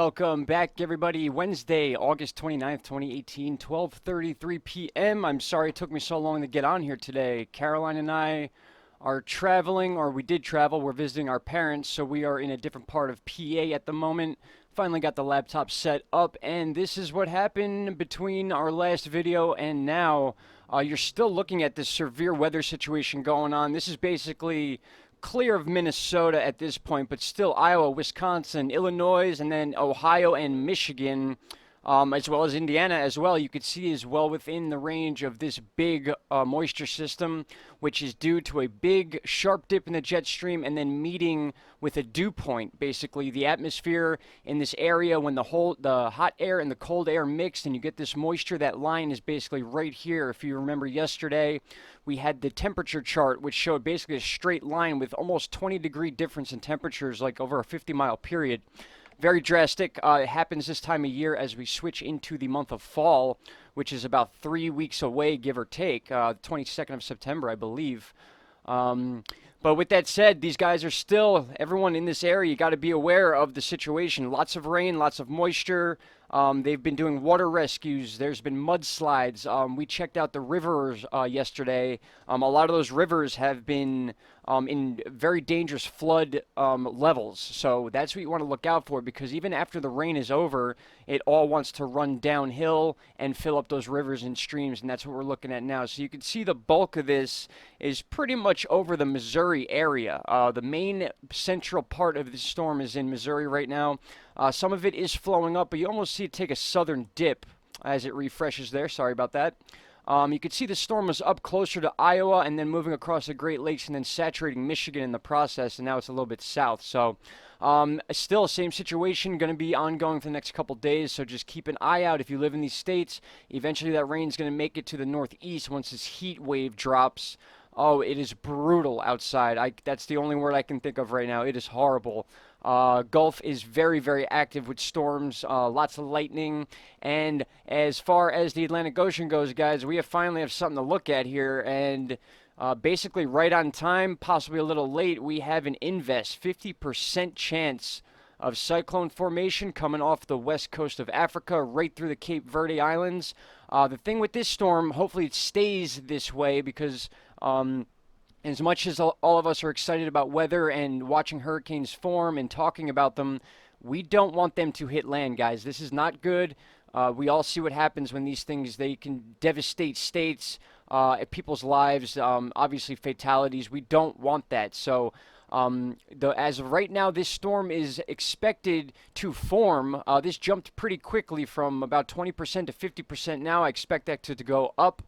welcome back, everybody. Wednesday, August 29th, 2018, 12:33 p.m. I'm sorry it took me so long to get on here today. Caroline and I are traveling, or we did travel. We're visiting our parents, so we are in a different part of PA at the moment. Finally got the laptop set up, and this is what happened between our last video and now. You're still looking at this severe weather situation going on. This is basically clear of Minnesota at this point, but still Iowa, Wisconsin, Illinois, and then Ohio and Michigan, as well as Indiana as well. You could see is well within the range of this big moisture system, which is due to a big sharp dip in the jet stream and then meeting with a dew point. Basically, the atmosphere in this area, when the hot air and the cold air mix and you get this moisture, that line is basically right here. If you remember yesterday, we had the temperature chart, which showed basically a straight line with almost 20-degree difference in temperatures, like over a 50-mile period. Very drastic. It happens this time of year as we switch into the month of fall, which is about 3 weeks away, give or take, 22nd of September, I believe. But with that said, these guys are still, everyone in this area, you got to be aware of the situation. Lots of rain, lots of moisture. They've been doing water rescues. There's been mudslides. We checked out the rivers yesterday. A lot of those rivers have been in very dangerous flood levels. So that's what you want to look out for, because even after the rain is over, it all wants to run downhill and fill up those rivers and streams, and that's what we're looking at now. So you can see the bulk of this is pretty much over the Missouri area. The main central part of the storm is in Missouri right now. Some of it is flowing up, but you almost see it take a southern dip as it refreshes there. Sorry about that. You can see the storm was up closer to Iowa and then moving across the Great Lakes and then saturating Michigan in the process, and now it's a little bit south. So still, same situation, going to be ongoing for the next couple days, so just keep an eye out if you live in these states. Eventually that rain is going to make it to the northeast once this heat wave drops. Oh, it is brutal outside. That's the only word I can think of right now. It is horrible. Gulf is very, very active with storms, lots of lightning, and as far as the Atlantic Ocean goes, guys, we finally have something to look at here, and basically right on time, possibly a little late, we have an invest, 50% chance of cyclone formation coming off the west coast of Africa, right through the Cape Verde Islands. The thing with this storm, hopefully it stays this way, because as much as all of us are excited about weather and watching hurricanes form and talking about them, we don't want them to hit land, guys. This is not good. We all see what happens when these things, they can devastate states, people's lives, obviously fatalities. We don't want that. So as of right now, this storm is expected to form. This jumped pretty quickly from about 20% to 50% now. I expect that to go up.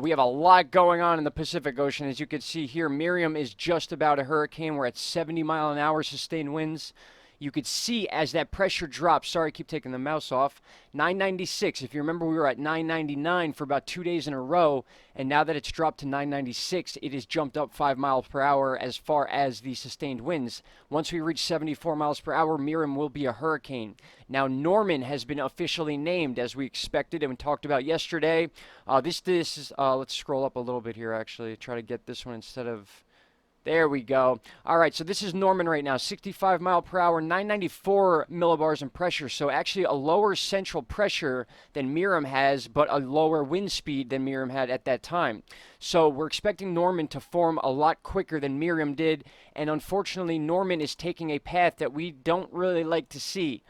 We have a lot going on in the Pacific Ocean. As you can see here, Miriam is just about a hurricane. We're at 70-mile-an-hour sustained winds. You could see as that pressure drops, sorry, I keep taking the mouse off, 996. If you remember, we were at 999 for about 2 days in a row, and now that it's dropped to 996, it has jumped up 5 miles per hour as far as the sustained winds. Once we reach 74 miles per hour, Miriam will be a hurricane. Now, Norman has been officially named, as we expected and we talked about yesterday. This is, let's scroll up a little bit here, actually, try to get this one instead of... There we go. All right, so this is Norman right now, 65 mile per hour, 994 millibars in pressure. So actually a lower central pressure than Miriam has, but a lower wind speed than Miriam had at that time. So we're expecting Norman to form a lot quicker than Miriam did. And unfortunately, Norman is taking a path that we don't really like to see.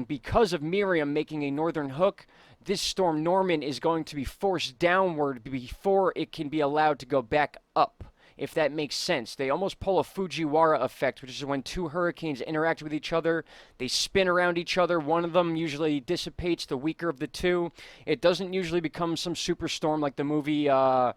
Because of Miriam making a northern hook, this storm Norman is going to be forced downward before it can be allowed to go back up, if that makes sense. They almost pull a Fujiwara effect, which is when two hurricanes interact with each other. They spin around each other. One of them usually dissipates, the weaker of the two. It doesn't usually become some superstorm like the movie, oh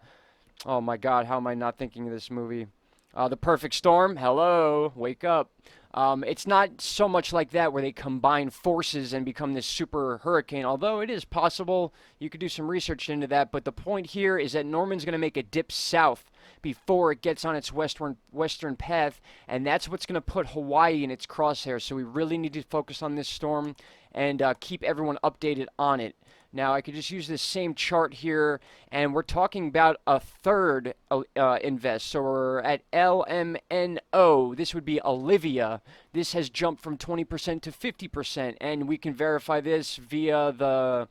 my God, how am I not thinking of this movie? The Perfect Storm. Hello, wake up. It's not so much like that where they combine forces and become this super hurricane, although it is possible. You could do some research into that, but the point here is that Norman's going to make a dip south before it gets on its western path, and that's what's going to put Hawaii in its crosshairs. So we really need to focus on this storm and keep everyone updated on it. Now, I could just use this same chart here, and we're talking about a third invest. So we're at LMNO. This would be Olivia. This has jumped from 20% to 50%, and we can verify this via the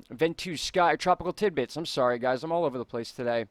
Ventus Sky Tropical Tidbits. I'm sorry, guys. I'm all over the place today.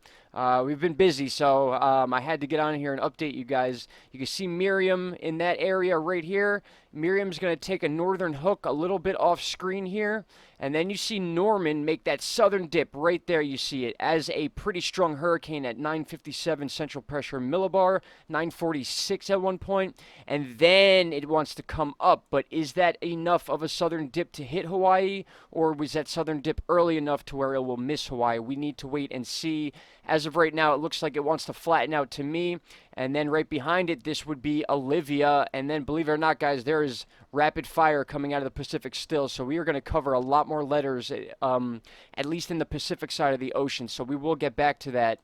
We've been busy, so I had to get on here and update you guys. You can see Miriam in that area right here. Miriam's going to take a northern hook a little bit off screen here. And then you see Norman make that southern dip right there. You see it as a pretty strong hurricane at 957 central pressure millibar, 946 at one point. And then it wants to come up. But is that enough of a southern dip to hit Hawaii? Or was that southern dip early enough to where it will miss Hawaii? We need to wait and see. As of right now, it looks like it wants to flatten out to me. And then right behind it, this would be Olivia. And then, believe it or not, guys, there is rapid fire coming out of the Pacific still. So we are going to cover a lot more letters, at least in the Pacific side of the ocean. So we will get back to that.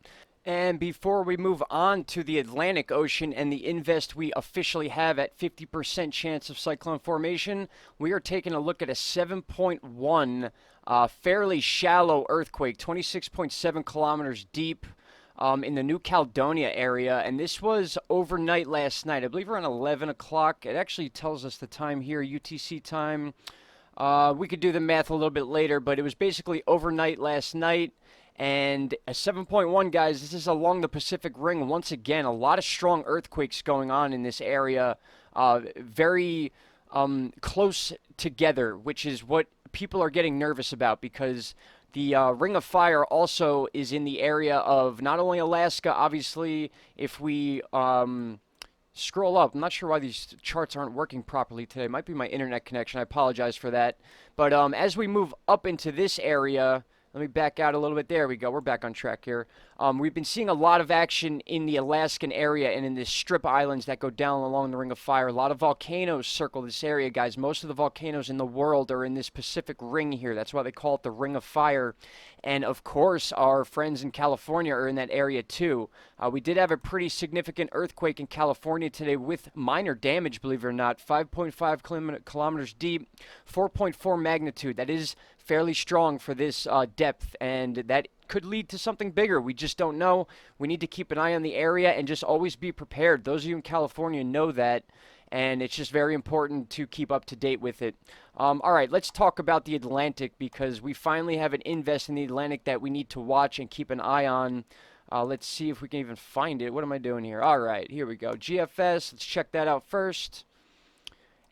And before we move on to the Atlantic Ocean and the invest we officially have at 50% chance of cyclone formation, we are taking a look at a 7.1 fairly shallow earthquake, 26.7 kilometers deep in the New Caledonia area. And this was overnight last night, I believe around 11 o'clock. It actually tells us the time here, UTC time. We could do the math a little bit later, but it was basically overnight last night. And a 7.1, guys, this is along the Pacific Ring. Once again, a lot of strong earthquakes going on in this area. Very close together, which is what people are getting nervous about, because the Ring of Fire also is in the area of not only Alaska, obviously. If we scroll up, I'm not sure why these charts aren't working properly today. It might be my internet connection. I apologize for that. But as we move up into this area, let me back out a little bit. There we go. We're back on track here. We've been seeing a lot of action in the Alaskan area and in the strip islands that go down along the Ring of Fire. A lot of volcanoes circle this area, guys. Most of the volcanoes in the world are in this Pacific Ring here. That's why they call it the Ring of Fire. And, of course, our friends in California are in that area, too. We did have a pretty significant earthquake in California today with minor damage, believe it or not. 5.5 kilometers deep, 4.4 magnitude. That is fairly strong for this depth, and that could lead to something bigger. We just don't know. We need to keep an eye on the area and just always be prepared. Those of you in California know that, and it's just very important to keep up to date with it. All right, let's talk about the Atlantic, because we finally have an invest in the Atlantic that we need to watch and keep an eye on. Let's see if we can even find it. What am I doing here? All right, here we go. GFS, let's check that out first.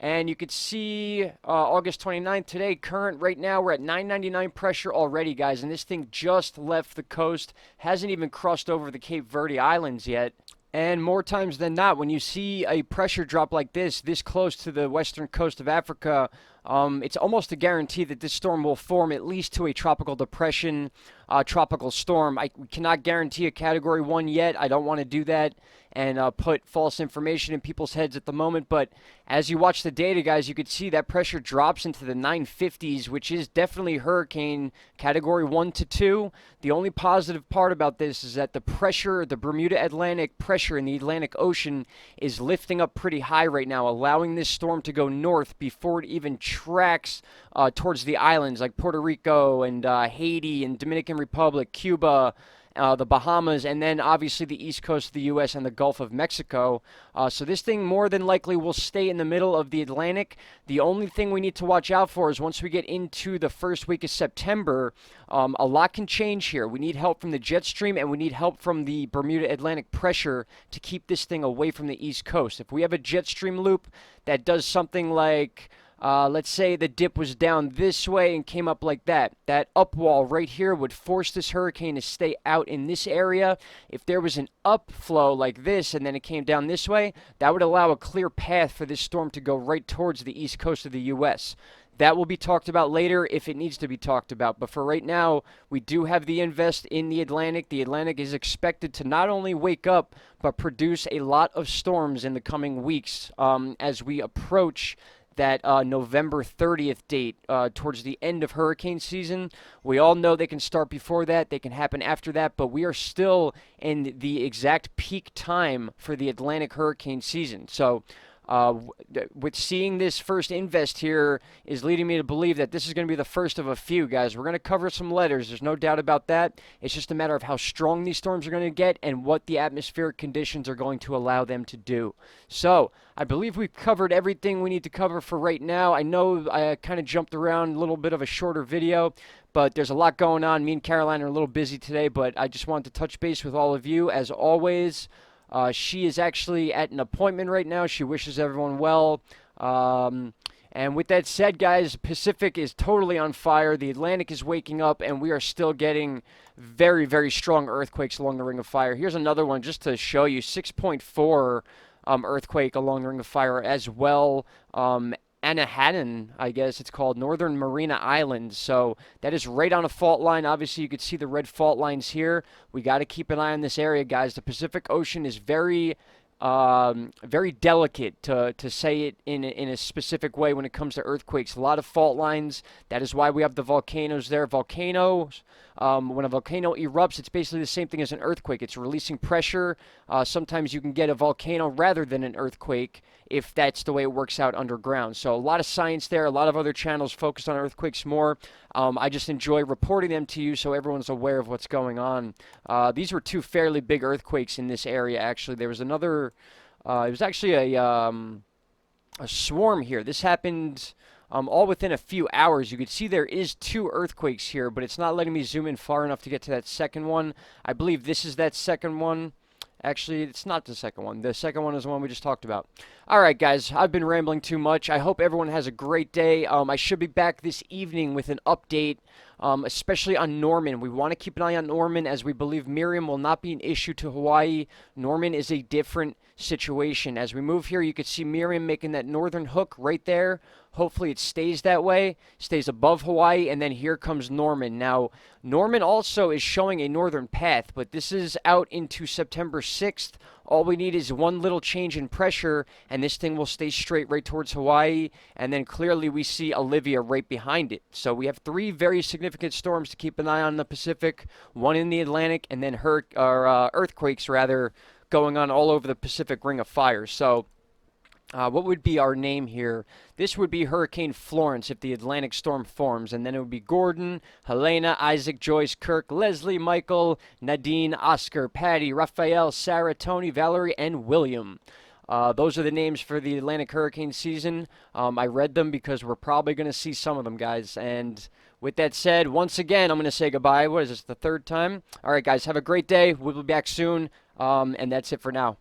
And you could see August 29th today, current right now, we're at 999 pressure already, guys. And this thing just left the coast, hasn't even crossed over the Cape Verde Islands yet. And more times than not, when you see a pressure drop like this close to the western coast of Africa, it's almost a guarantee that this storm will form at least to a tropical depression, tropical storm. We cannot guarantee a Category 1 yet. I don't want to do that and put false information in people's heads at the moment. But as you watch the data, guys, you could see that pressure drops into the 950s, which is definitely hurricane Category 1 to 2. The only positive part about this is that the pressure, the Bermuda Atlantic pressure in the Atlantic Ocean is lifting up pretty high right now, allowing this storm to go north before it even tracks towards the islands like Puerto Rico and Haiti and Dominican Republic, Cuba, the Bahamas, and then obviously the east coast of the U.S. and the Gulf of Mexico. So this thing more than likely will stay in the middle of the Atlantic. The only thing we need to watch out for is once we get into the first week of September, a lot can change here. We need help from the jet stream, and we need help from the Bermuda Atlantic pressure to keep this thing away from the east coast. If we have a jet stream loop that does something like, let's say the dip was down this way and came up like that. That up wall right here would force this hurricane to stay out in this area. If there was an upflow like this and then it came down this way, that would allow a clear path for this storm to go right towards the east coast of the U.S. That will be talked about later if it needs to be talked about. But for right now, we do have the invest in the Atlantic. The Atlantic is expected to not only wake up, but produce a lot of storms in the coming weeks as we approach that November 30th date towards the end of hurricane season. We all know they can start before that, they can happen after that, but we are still in the exact peak time for the Atlantic hurricane season. So With seeing this first invest here is leading me to believe that this is going to be the first of a few, guys. We're going to cover some letters. There's no doubt about that. It's just a matter of how strong these storms are going to get and what the atmospheric conditions are going to allow them to do. So, I believe we've covered everything we need to cover for right now. I know I kind of jumped around a little bit of a shorter video, but there's a lot going on. Me and Caroline are a little busy today, but I just wanted to touch base with all of you. As always, she is actually at an appointment right now. She wishes everyone well. And with that said, guys, Pacific is totally on fire. The Atlantic is waking up, and we are still getting very, very strong earthquakes along the Ring of Fire. Here's another one just to show you, 6.4 earthquake along the Ring of Fire as well. Anahanan, I guess it's called, Northern Marina Islands. So that is right on a fault line. Obviously, you could see the red fault lines here. We got to keep an eye on this area, guys. The Pacific Ocean is very very delicate, to say it in a specific way when it comes to earthquakes. A lot of fault lines. That is why we have the volcanoes there. Volcanoes, when a volcano erupts, it's basically the same thing as an earthquake. It's releasing pressure. Sometimes you can get a volcano rather than an earthquake if that's the way it works out underground. So a lot of science there. A lot of other channels focused on earthquakes more. I just enjoy reporting them to you so everyone's aware of what's going on. These were two fairly big earthquakes in this area, actually. There was another, it was actually a swarm here. This happened all within a few hours. You could see there is two earthquakes here, but it's not letting me zoom in far enough to get to that second one. I believe this is that second one. Actually, it's not the second one. The second one is the one we just talked about. All right, guys, I've been rambling too much. I hope everyone has a great day. I should be back this evening with an update, especially on Norman. We want to keep an eye on Norman, as we believe Miriam will not be an issue to Hawaii. Norman is a different situation. As we move here, you can see Miriam making that northern hook right there. Hopefully it stays that way, stays above Hawaii, and then here comes Norman. Now, Norman also is showing a northern path, but this is out into September 6th. All we need is one little change in pressure, and this thing will stay straight right towards Hawaii, and then clearly we see Olivia right behind it. So we have three very significant storms to keep an eye on in the Pacific, one in the Atlantic, and then earthquakes, rather, going on all over the Pacific Ring of Fire. So what would be our name here? This would be Hurricane Florence if the Atlantic storm forms, and then it would be Gordon, Helena, Isaac, Joyce, Kirk, Leslie, Michael, Nadine, Oscar, Patty, Raphael, Sarah, Tony, Valerie, and William. Those are the names for the Atlantic hurricane season. I read them because we're probably going to see some of them, guys. And with that said, once again, I'm going to say goodbye. What is this, the third time? All right, guys, have a great day. We'll be back soon. And that's it for now.